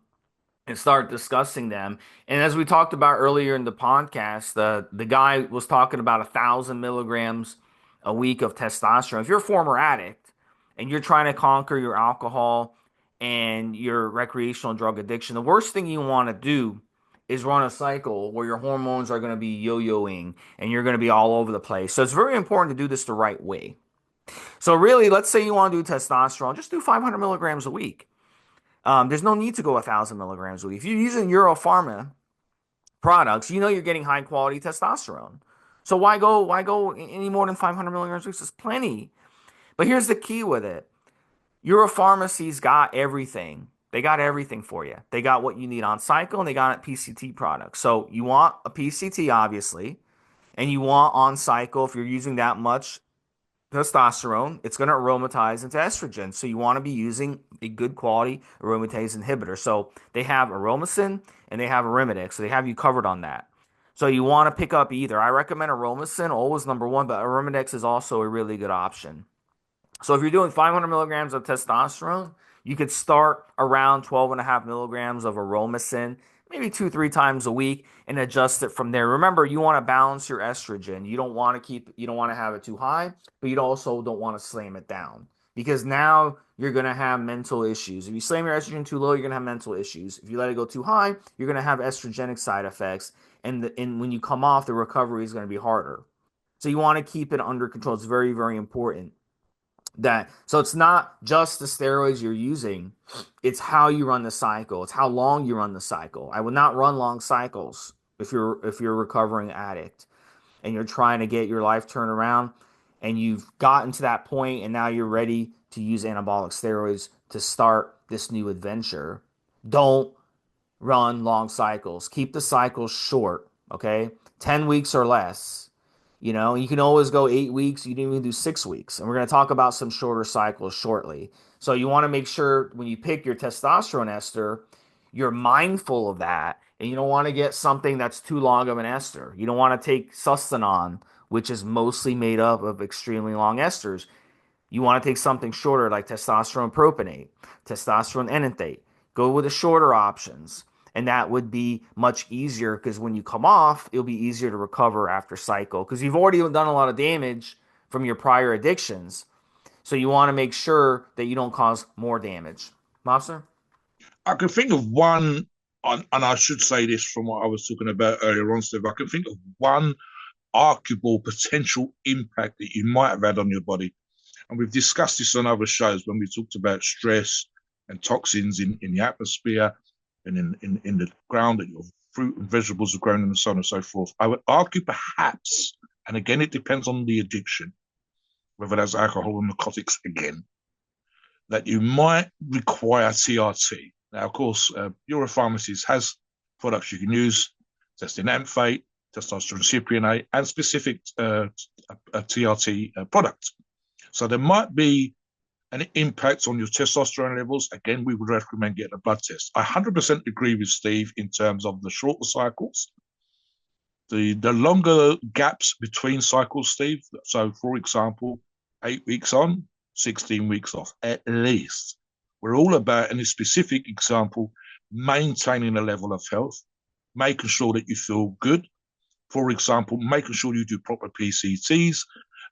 and start discussing them. And as we talked about earlier in the podcast, the guy was talking about 1,000 milligrams a week of testosterone. If you're a former addict and you're trying to conquer your alcohol and your recreational drug addiction, the worst thing you want to do is run a cycle where your hormones are going to be yo-yoing and you're going to be all over the place. So it's very important to do this the right way. So really, let's say you want to do testosterone, just do 500 milligrams a week. There's no need to go 1,000 milligrams a week. If you're using Euro Pharma products, you know you're getting high quality testosterone. So why go any more than 500 milligrams a week? It's plenty. But here's the key with it. Euro Pharmacy's got everything. They got everything for you. They got what you need on cycle and they got it PCT products. So you want a PCT, obviously, and you want on cycle if you're using that much testosterone, it's going to aromatize into estrogen. So you want to be using a good quality aromatase inhibitor. So they have Aromacin and they have Arimidex. So they have you covered on that. So you want to pick up either. I recommend Aromacin, always number one, but Arimidex is also a really good option. So if you're doing 500 milligrams of testosterone, you could start around 12 and a half milligrams of Aromacin, maybe 2, 3 times a week, and adjust it from there. Remember, you want to balance your estrogen. You don't want to have it too high, but you also don't want to slam it down because now you're going to have mental issues. If you slam your estrogen too low, you're going to have mental issues. If you let it go too high, you're going to have estrogenic side effects. And when you come off, the recovery is going to be harder. So you want to keep it under control. It's very, very important that so it's not just the steroids you're using, it's how you run the cycle, it's how long you run the cycle. I would not run long cycles if you're a recovering addict and you're trying to get your life turned around and you've gotten to that point and now you're ready to use anabolic steroids to start this new adventure. Don't run long cycles. Keep the cycles short, okay? 10 weeks or less. You can always go 8 weeks. You can even do 6 weeks. And we're going to talk about some shorter cycles shortly. So you want to make sure when you pick your testosterone ester, you're mindful of that. And you don't want to get something that's too long of an ester. You don't want to take Sustanon, which is mostly made up of extremely long esters. You want to take something shorter like testosterone propionate, testosterone enanthate. Go with the shorter options. And that would be much easier because when you come off, it'll be easier to recover after cycle because you've already done a lot of damage from your prior addictions. So you want to make sure that you don't cause more damage. Mobster? I can think of one, and I should say this from what I was talking about earlier on, Steve. I can think of one arguable potential impact that you might have had on your body. And we've discussed this on other shows when we talked about stress and toxins in the atmosphere and in the ground that your fruit and vegetables are grown and so on and so forth. I would argue perhaps, and again, it depends on the addiction, whether that's alcohol or narcotics again, that you might require TRT. Now, of course, Europharmacies has products you can use, testinamphate, testosterone cypionate, and specific TRT product. So there might be an impact on your testosterone levels. Again, we would recommend getting a blood test. I 100% agree with Steve in terms of the shorter cycles, the longer gaps between cycles, Steve. So, for example, 8 weeks on, 16 weeks off, at least. We're all about, in a specific example, maintaining a level of health, making sure that you feel good. For example, making sure you do proper PCTs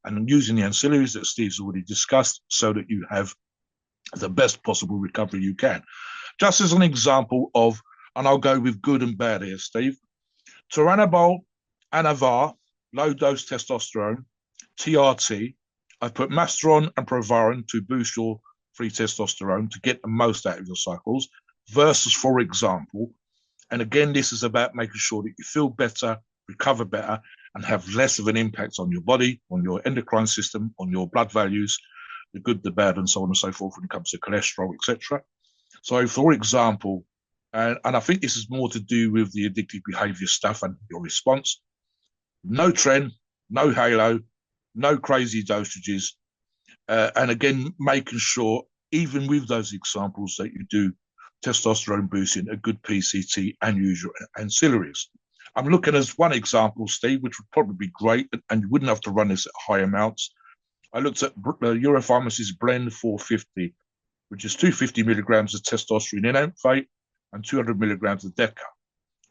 and using the ancillaries that Steve's already discussed so that you have the best possible recovery you can. Just as an example of, and I'll go with good and bad here, Steve, Turinabol, Anavar, low-dose testosterone, TRT. I've put Masteron and Provarin to boost your free testosterone to get the most out of your cycles versus, for example, and again, this is about making sure that you feel better, recover better, and have less of an impact on your body, on your endocrine system, on your blood values, the good, the bad, and so on and so forth when it comes to cholesterol, etc. So, for example, and I think this is more to do with the addictive behavior stuff and your response. No trend, no halo, no crazy dosages, and again, making sure, even with those examples, that you do testosterone boosting, a good PCT, and use your ancillaries. I'm looking as one example, Steve, which would probably be great, and you wouldn't have to run this at high amounts. I looked at Euro Pharmacy's Blend 450, which is 250 milligrams of testosterone in enanthate and 200 milligrams of DECA,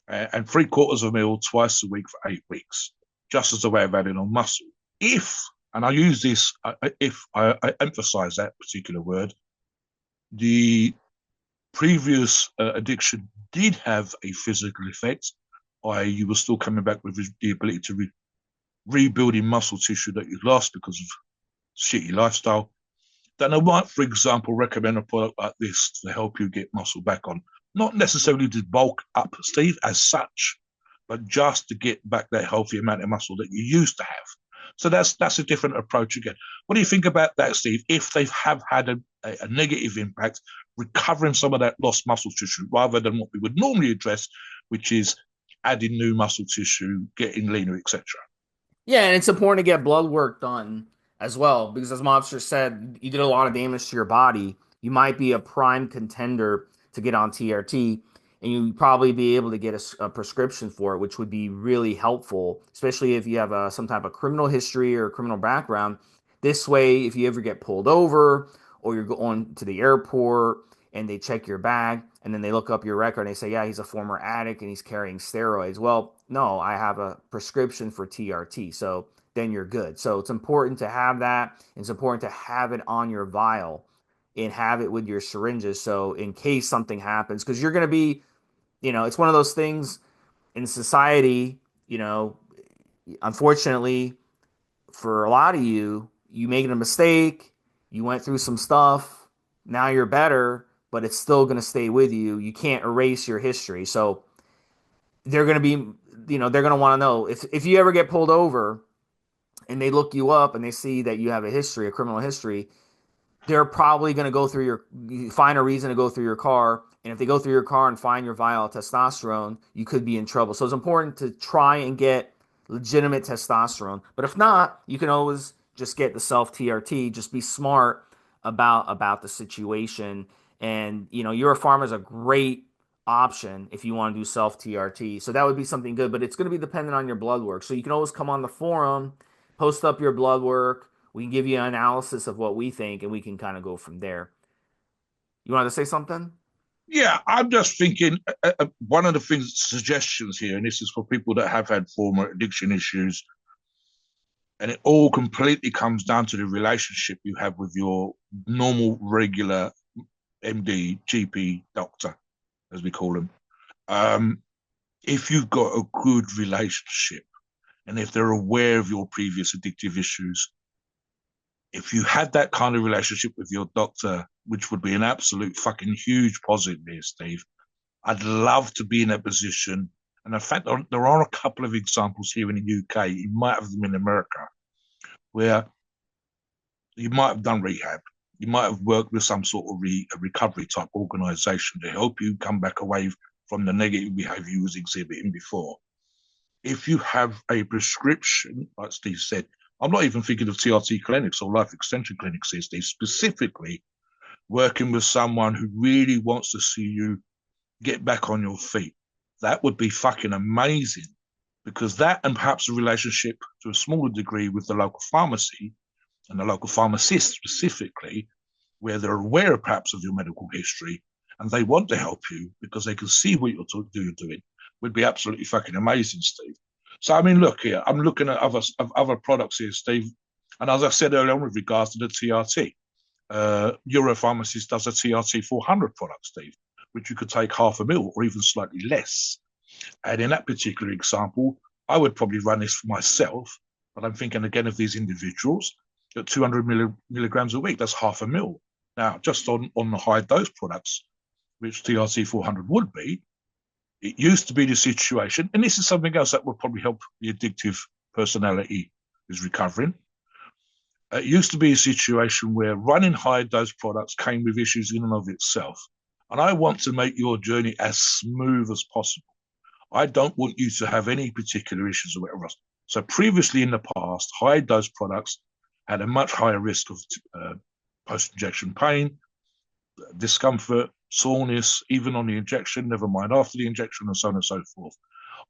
and 3/4 of a mil twice a week for 8 weeks, just as a way of adding on muscle. If, and I use this, if I emphasize that particular word, the previous addiction did have a physical effect, i.e., you were still coming back with the ability to rebuilding muscle tissue that you lost because of shitty lifestyle, then I might, for example, recommend a product like this to help you get muscle back on. Not necessarily to bulk up, Steve, as such, but just to get back that healthy amount of muscle that you used to have. So that's a different approach again. What do you think about that, Steve? If they have had a negative impact, recovering some of that lost muscle tissue rather than what we would normally address, which is adding new muscle tissue, getting leaner, etc. Yeah, and it's important to get blood work done as well because, as Mobster said, you did a lot of damage to your body. You might be a prime contender to get on TRT, and you probably be able to get a prescription for it, which would be really helpful, especially if you have some type of criminal history or criminal background. This way, if you ever get pulled over or you're going to the airport and they check your bag and then they look up your record and they say, yeah, he's a former addict and he's carrying steroids. Well, no, I have a prescription for TRT. So then you're good. So it's important to have that. It's important to have it on your vial and have it with your syringes. So in case something happens, because you're going to be, it's one of those things in society, unfortunately, for a lot of you, you making a mistake, you went through some stuff, now you're better, but it's still going to stay with you. You can't erase your history. So they're going to be, they're going to want to know if you ever get pulled over and they look you up and they see that you have a history, a criminal history, they're probably going to find a reason to go through your car. And if they go through your car and find your vial of testosterone, you could be in trouble. So it's important to try and get legitimate testosterone. But if not, you can always just get the self TRT. Just be smart about the situation. And Euro Pharma is a great option if you want to do self TRT. So that would be something good. But it's going to be dependent on your blood work. So you can always come on the forum, post up your blood work. We can give you an analysis of what we think, and we can kind of go from there. You wanted to say something? Yeah, I'm just thinking one of the suggestions here, and this is for people that have had former addiction issues, and it all completely comes down to the relationship you have with your normal, regular MD, GP, doctor, as we call them. If you've got a good relationship, and if they're aware of your previous addictive issues, if you had that kind of relationship with your doctor, which would be an absolute fucking huge positive here, Steve, I'd love to be in that position. And in fact, there are a couple of examples here in the UK, you might have them in America, where you might have done rehab. You might have worked with some sort of recovery type organization to help you come back away from the negative behavior you was exhibiting before. If you have a prescription, like Steve said, I'm not even thinking of TRT clinics or life extension clinics here, Steve, specifically working with someone who really wants to see you get back on your feet. That would be fucking amazing, because that, and perhaps a relationship to a smaller degree with the local pharmacy and the local pharmacist specifically, where they're aware perhaps of your medical history and they want to help you because they can see what you're doing, would be absolutely fucking amazing, Steve. So, I mean, look here, I'm looking at other products here, Steve. And as I said earlier on with regards to the TRT, Euro Pharmacies does a TRT 400 product, Steve, which you could take half a mil or even slightly less. And in that particular example, I would probably run this for myself, but I'm thinking again of these individuals at 200 milligrams a week. That's half a mil. Now, just on the high dose products, which TRT 400 would be, it used to be the situation, and this is something else that would probably help the addictive personality is recovering. It used to be a situation where running high dose products came with issues in and of itself. And I want to make your journey as smooth as possible. I don't want you to have any particular issues or whatever else. So previously in the past, high dose products had a much higher risk of post-injection pain, discomfort, soreness, even on the injection, never mind after the injection, and so on and so forth.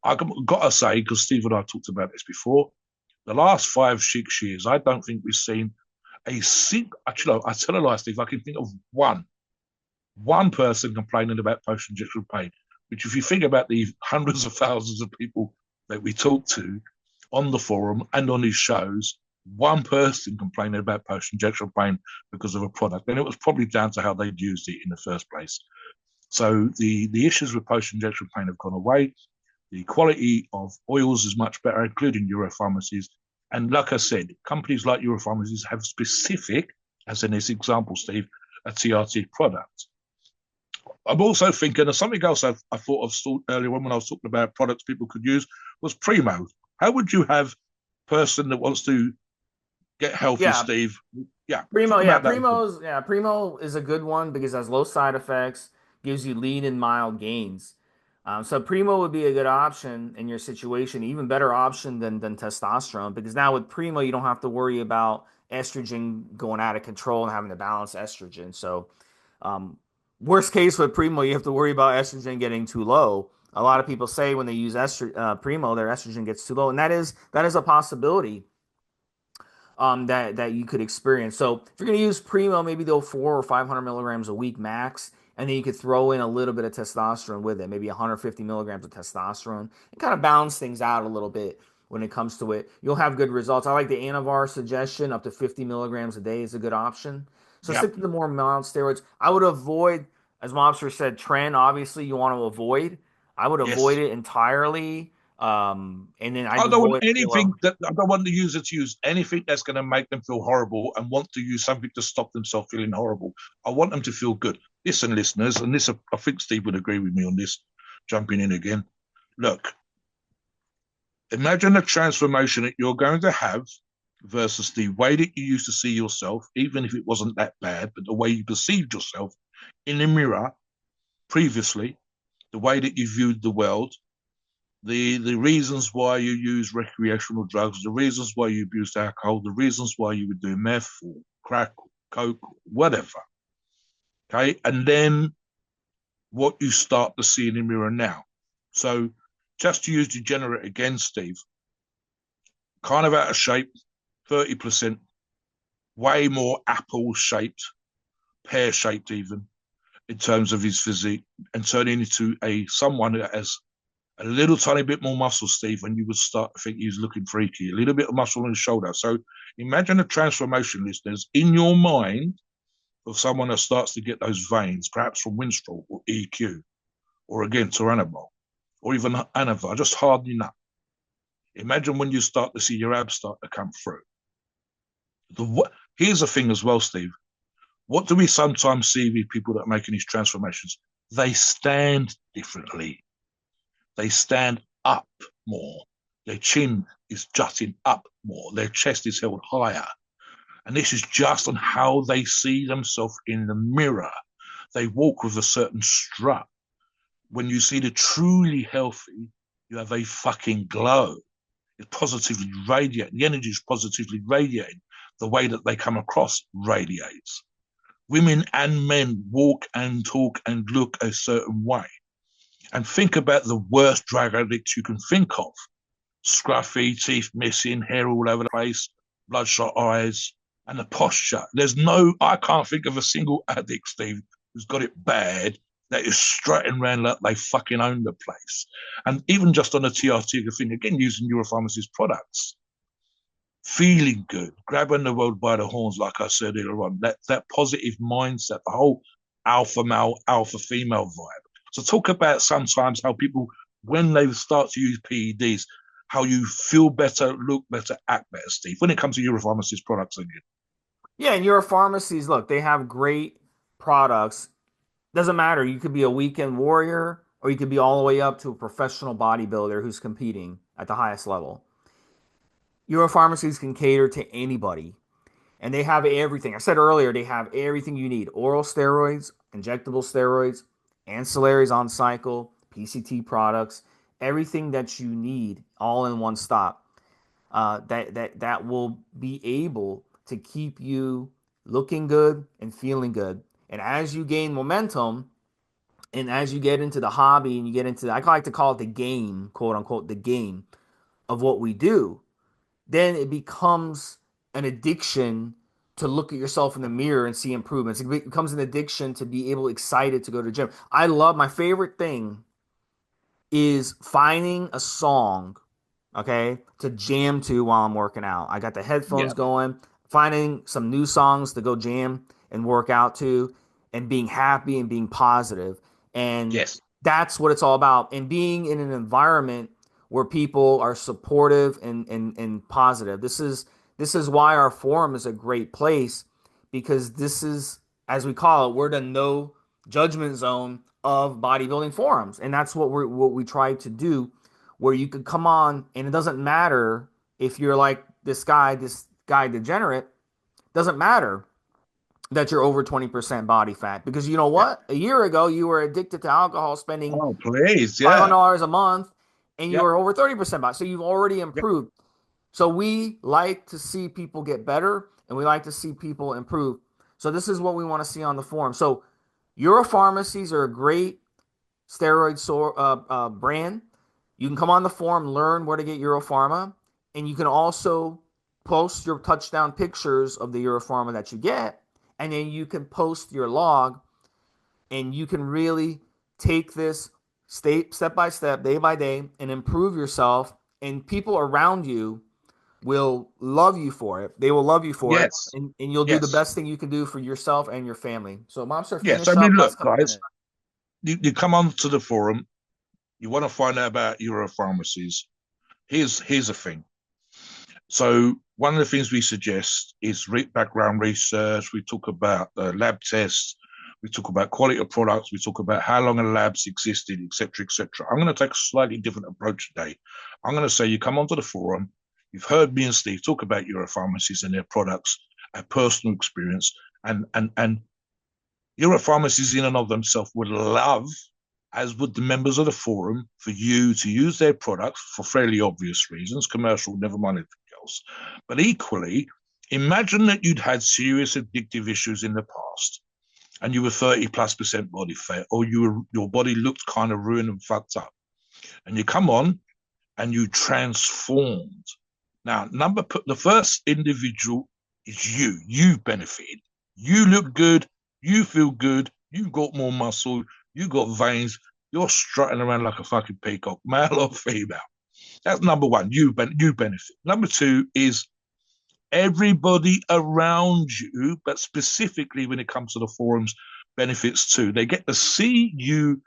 I've got to say, because Steve and I talked about this before, the last 5-6 years, I don't think we've seen a single. Actually, I tell a lie, Steve. I can think of one person complaining about post-injection pain. Which, if you think about the hundreds of thousands of people that we talk to on the forum and on these shows, one person complaining about post-injection pain because of a product, and it was probably down to how they'd used it in the first place. So the issues with post-injection pain have gone away. The quality of oils is much better, including Europharmacies. And like I said, companies like Europharmacies have specific, as in this example, Steve, a TRT product. I'm also thinking of something else I thought of earlier on when I was talking about products people could use was Primo. How would you have a person that wants to get healthy, Yeah, Steve? Yeah, Primo, talk yeah, about that. Primo is a good one because it has low side effects, gives you lean and mild gains. So Primo would be a good option in your situation, even better option than testosterone, because now with Primo you don't have to worry about estrogen going out of control and having to balance estrogen. So um, worst case with Primo, you have to worry about estrogen getting too low. A lot of people say when they use Primo, their estrogen gets too low, and that is a possibility that you could experience. So if you're going to use Primo, maybe go 400 or 500 milligrams a week max, and then you could throw in a little bit of testosterone with it, maybe 150 milligrams of testosterone, and kind of balance things out a little bit when it comes to it. You'll have good results. I like the Anavar suggestion, up to 50 milligrams a day is a good option. So Yeah, stick to the more mild steroids. I would avoid, as Mobster said, Tren, obviously you want to avoid. I would avoid yes. it entirely. And then I'd I don't want avoid anything Halo. that I don't want the user to use anything that's going to make them feel horrible and want to use something to stop themselves feeling horrible. I want them to feel good. Listen, listeners, and this I think Steve would agree with me on this. Jumping in again. Look, imagine the transformation that you're going to have versus the way that you used to see yourself, even if it wasn't that bad, but the way you perceived yourself in the mirror previously, the way that you viewed the world, the reasons why you use recreational drugs, the reasons why you abused alcohol, the reasons why you would do meth or crack, coke, whatever. Okay, and then what you start to see in the mirror now. So, just to use degenerate again, Steve, kind of out of shape, 30%, way more apple shaped, pear shaped even in terms of his physique, and turning into a someone that has a little tiny bit more muscle, Steve, and you would start to think he's looking freaky. A little bit of muscle on his shoulder. So imagine a transformation, listeners, in your mind of someone that starts to get those veins, perhaps from Winstrol or EQ, or again Turinabol, or even Anavar, just hardening up. Imagine when you start to see your abs start to come through. Here's the thing as well, Steve. What do we sometimes see with people that are making these transformations? They stand differently. They stand up more. Their chin is jutting up more. Their chest is held higher. And this is just on how they see themselves in the mirror. They walk with a certain strut. When you see the truly healthy, you have a fucking glow. It's positively radiating. The energy is positively radiating. The way that they come across radiates. Women and men walk and talk and look a certain way. And think about the worst drug addicts you can think of. Scruffy, teeth missing, hair all over the place, bloodshot eyes, and the posture. I can't think of a single addict, Steve, who's got it bad that is strutting around like they fucking own the place. And even just on a TRT thing, again, using Europharmacy's products, feeling good, grabbing the world by the horns, like I said earlier on, that positive mindset, the whole alpha male, alpha female vibe. So talk about sometimes how people, when they start to use PEDs, how you feel better, look better, act better, Steve, when it comes to Europharmacy's products again. Yeah, and your pharmacies, look, they have great products. Doesn't matter. You could be a weekend warrior or you could be all the way up to a professional bodybuilder who's competing at the highest level. Euro pharmacies can cater to anybody, and they have everything. I said earlier, they have everything you need: oral steroids, injectable steroids, ancillaries on cycle, PCT products, everything that you need, all in one stop. That will be able to keep you looking good and feeling good. And as you gain momentum, and as you get into the hobby and you get into, I like to call it the game, quote unquote, the game of what we do, then it becomes an addiction to look at yourself in the mirror and see improvements. It becomes an addiction to be able excited to go to the gym. I love, my favorite thing is finding a song, okay, to jam to while I'm working out. I got the headphones Yeah. going, finding some new songs to go jam and work out to, and being happy and being positive. And Yes. that's what it's all about. And being in an environment where people are supportive and positive. This is why our forum is a great place, because this is, as we call it, we're the no judgment zone of bodybuilding forums. And that's what we try to do, where you could come on and it doesn't matter if you're like this guy degenerate, doesn't matter that you're over 20% body fat, because you know Yeah. what, a year ago you were addicted to alcohol, spending Oh, please. Yeah. $500 a month, and you Yep. were over 30% body, so you've already Yep. improved. So we like to see people get better, and we like to see people improve. So this is what we want to see on the forum. So Euro pharmacies are a great brand. You can come on the forum, learn where to get Europharma, and you can also post your touchdown pictures of the Europharma that you get, and then you can post your log, and you can really take this step by step, day by day, and improve yourself. And people around you will love you for it. They will love you for it, Yes. and you'll do the Yes. best thing you can do for yourself and your family. So, Mobster, Yes. finish I mean, up. look, Last couple guys, minutes. you come on to the forum, you want to find out about Euro pharmacies. Here's a thing. So one of the things we suggest is background research. We talk about lab tests. We talk about quality of products. We talk about how long a lab's existed, etc., etc. I'm going to take a slightly different approach today. I'm going to say you come onto the forum. You've heard me and Steve talk about Euro pharmacies and their products, our personal experience, and Euro pharmacies in and of themselves would love, as would the members of the forum, for you to use their products for fairly obvious reasons, commercial, never mind anything else. But equally, imagine that you'd had serious addictive issues in the past and you were 30+% body fat, or your body looked kind of ruined and fucked up. And you come on and you transformed. Now, the first individual is you. You've benefited. You look good. You feel good. You got more muscle. You got veins. You're strutting around like a fucking peacock, male or female. That's number one. You benefit. Number two is everybody around you, but specifically when it comes to the forums, benefits too. They get to see you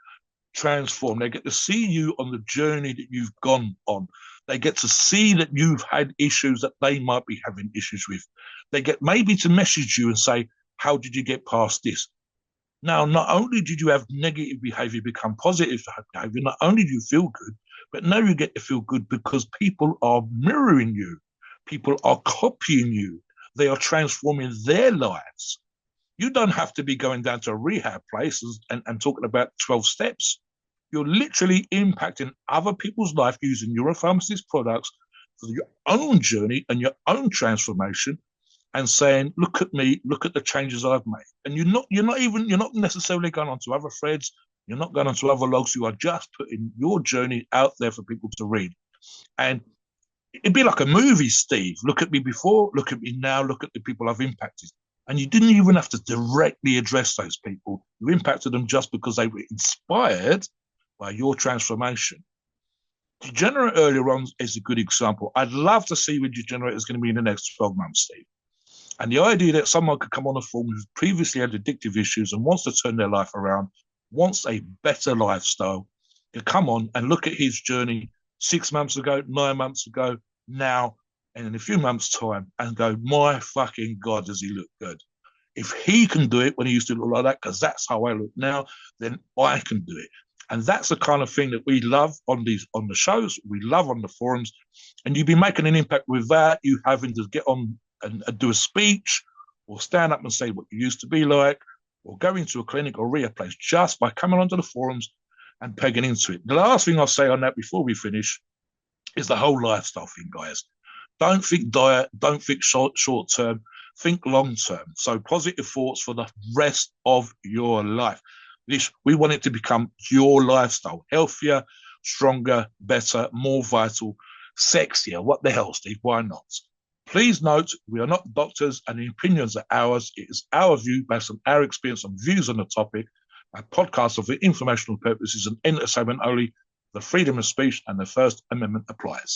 transform. They get to see you on the journey that you've gone on. They get to see that you've had issues that they might be having issues with. They get maybe to message you and say, how did you get past this? Now, not only did you have negative behavior become positive behavior, not only do you feel good, but now you get to feel good because people are mirroring you. People are copying you. They are transforming their lives. You don't have to be going down to a rehab place and talking about 12 steps. You're literally impacting other people's life using your pharmacist products for your own journey and your own transformation, and saying, look at me, look at the changes I've made. And you're not necessarily going onto other threads, you're not going onto other logs, you are just putting your journey out there for people to read. And it'd be like a movie, Steve. Look at me before, look at me now, look at the people I've impacted. And you didn't even have to directly address those people. You impacted them just because they were inspired by your transformation. Degenerate earlier on is a good example. I'd love to see where Degenerate is going to be in the next 12 months, Steve. And the idea that someone could come on a forum who's previously had addictive issues and wants to turn their life around, wants a better lifestyle, could come on and look at his journey 6 months ago, 9 months ago, now, and in a few months' time, and go, my fucking God, does he look good? If he can do it when he used to look like that, because that's how I look now, then I can do it. And that's the kind of thing that we love on the shows, we love on the forums. And you'd be making an impact without you having to get on and do a speech or stand up and say what you used to be like, or go into a clinic or rehab place, just by coming onto the forums and pegging into it. The last thing I'll say on that before we finish is the whole lifestyle thing, guys. Don't think diet, don't think short term, think long term. So positive thoughts for the rest of your life. We want it to become your lifestyle, healthier, stronger, better, more vital, sexier. What the hell, Steve? Why not? Please note, we are not doctors and the opinions are ours. It is our view based on our experience and views on the topic. Our podcast of the informational purposes and entertainment only. The freedom of speech and the First Amendment applies.